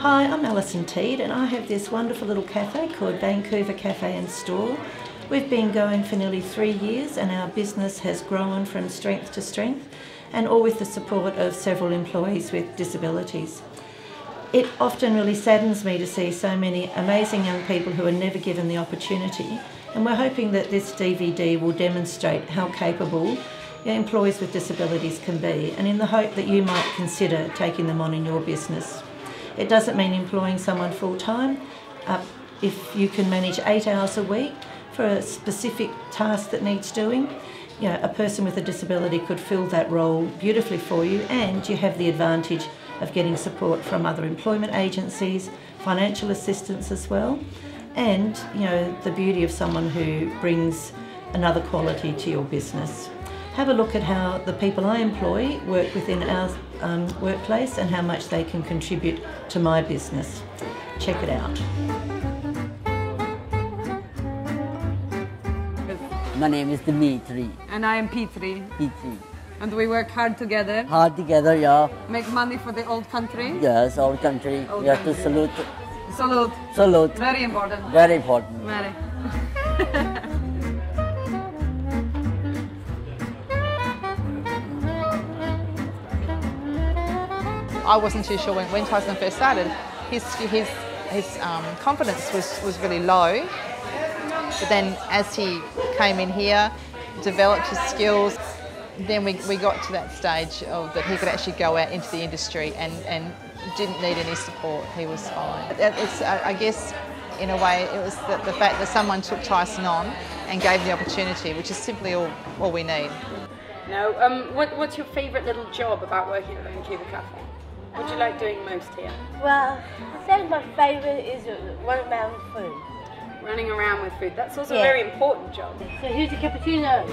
Hi, I'm Alison Teed and I have this wonderful little cafe called Vancouver Cafe and Store. We've been going for nearly 3 years and our business has grown from strength to strength, and all with the support of several employees with disabilities. It often really saddens me to see so many amazing young people who are never given the opportunity, and we're hoping that this DVD will demonstrate how capable employees with disabilities can be, and in the hope that you might consider taking them on in your business. It doesn't mean employing someone full-time. If you can manage 8 hours a week for a specific task that needs doing, a person with a disability could fill that role beautifully for you, and you have the advantage of getting support from other employment agencies, financial assistance as well, and the beauty of someone who brings another quality to your business. Have a look at how the people I employ work within our workplace and how much they can contribute to my business. Check it out. My name is Dimitri. And I am Petri. Petri. And we work hard together. Hard together, yeah. Make money for the old country. Yes, old country. Old we have country. to salute. Salute. Salute. Very important. Very important. Very. I wasn't too sure when Tyson first started. His confidence was really low, but then as he came in here, developed his skills, then we got to that stage of that he could actually go out into the industry and didn't need any support. He was fine. It's, I guess, in a way, it was the fact that someone took Tyson on and gave him the opportunity, which is simply all we need. Now, what's your favourite little job about working at the Vancouver Cafe? What do you like doing most here? Well, I think my favourite is running around with food. Running around with food. That's also a very important job. So here's a cappuccino.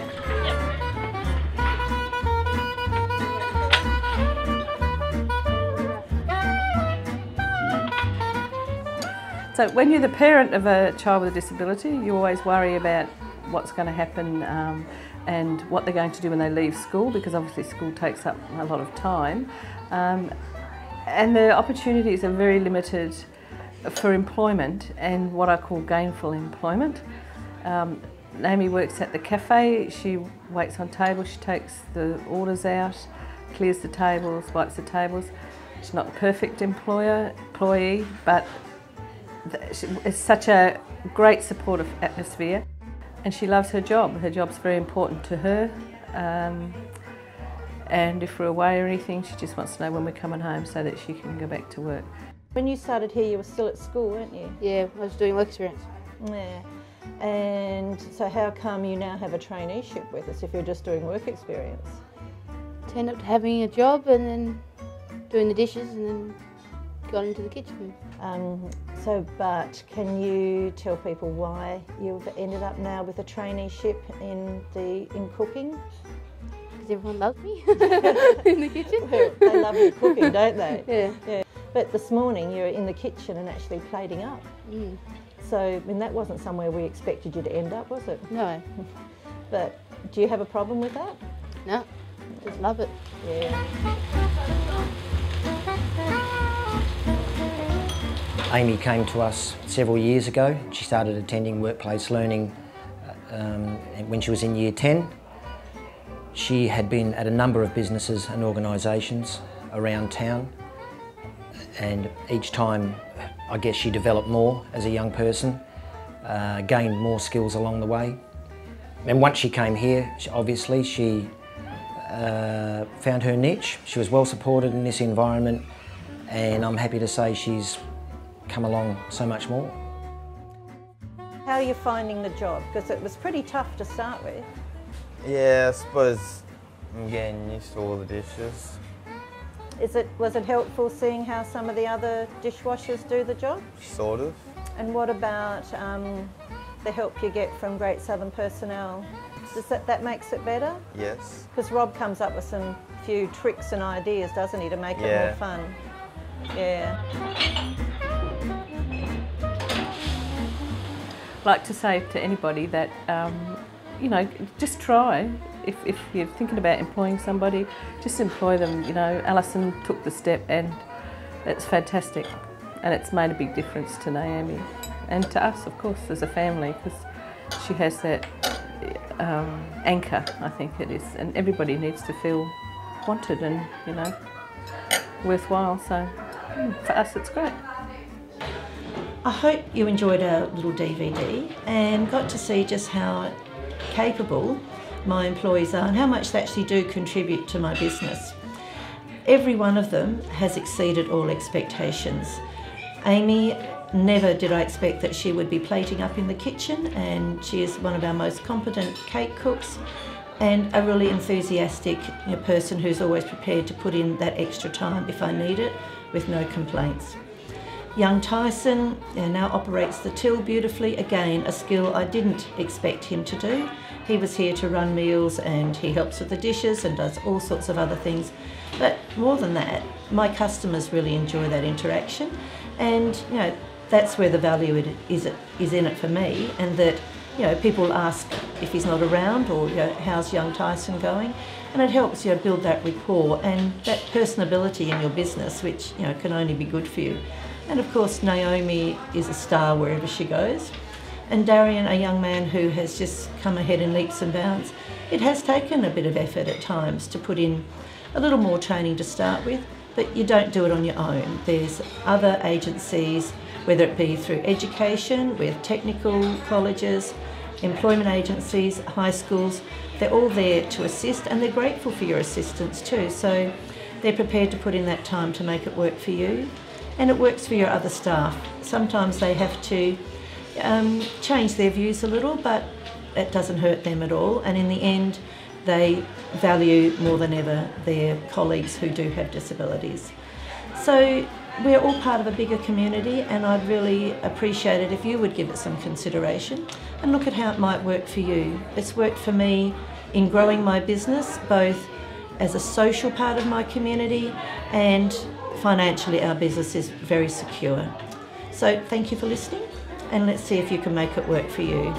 So when you're the parent of a child with a disability, you always worry about what's going to happen and what they're going to do when they leave school, because obviously school takes up a lot of time. And the opportunities are very limited for employment and what I call gainful employment. Naomi works at the cafe. She waits on tables, she takes the orders out, clears the tables, wipes the tables. She's not the perfect employee, but it's such a great supportive atmosphere, and she loves her job. Her job's very important to her. And if we're away or anything, she just wants to know when we're coming home so that she can go back to work. When you started here, you were still at school, weren't you? Yeah, I was doing work experience. Yeah. And so how come you now have a traineeship with us if you're just doing work experience? Turned up to having a job and then doing the dishes and then got into the kitchen. But can you tell people why you've ended up now with a traineeship in cooking? Because everyone loves me in the kitchen. Well, they love your cooking, don't they? Yeah. But this morning you were in the kitchen and actually plating up. Mm. So, that wasn't somewhere we expected you to end up, was it? No. But do you have a problem with that? No, just love it. Yeah. Amy came to us several years ago. She started attending workplace learning when she was in year 10. She had been at a number of businesses and organisations around town, and each time I guess she developed more as a young person, gained more skills along the way. And once she came here, obviously she found her niche. She was well supported in this environment, and I'm happy to say she's come along so much more. How are you finding the job? Because it was pretty tough to start with. Yeah, I suppose I'm getting used to all the dishes. Was it helpful seeing how some of the other dishwashers do the job? Sort of. And what about the help you get from Great Southern personnel? Does that makes it better? Yes. Because Rob comes up with some few tricks and ideas, doesn't he, to make it more fun? Yeah. I'd like to say to anybody that, just try. If you're thinking about employing somebody, just employ them. Alison took the step and it's fantastic. and it's made a big difference to Naomi and to us, of course, as a family, because she has that anchor, I think it is, and everybody needs to feel wanted and, you know, worthwhile. So for us, it's great. I hope you enjoyed our little DVD and got to see just how capable my employees are and how much they actually do contribute to my business. Every one of them has exceeded all expectations. Amy, never did I expect that she would be plating up in the kitchen, and she is one of our most competent cake cooks and a really enthusiastic person who's always prepared to put in that extra time if I need it, with no complaints. Young Tyson now operates the till beautifully, again a skill I didn't expect him to do. He was here to run meals and he helps with the dishes and does all sorts of other things. But more than that, my customers really enjoy that interaction, and you know, that's where the value is in it for me, and that, you know, people ask if he's not around, or, you know, how's young Tyson going, and it helps, you know, build that rapport and that personability in your business, which, you know, can only be good for you. And of course, Naomi is a star wherever she goes, and Darian, a young man who has just come ahead in leaps and bounds. It has taken a bit of effort at times to put in a little more training to start with, but you don't do it on your own. There's other agencies, whether it be through education, with technical colleges, employment agencies, high schools. They're all there to assist, and they're grateful for your assistance too. So they're prepared to put in that time to make it work for you, and it works for your other staff. Sometimes they have to change their views a little, but it doesn't hurt them at all, and in the end they value more than ever their colleagues who do have disabilities. So we're all part of a bigger community, and I'd really appreciate it if you would give it some consideration and look at how it might work for you. It's worked for me in growing my business, both as a social part of my community and financially our business is very secure. So thank you for listening, and let's see if you can make it work for you.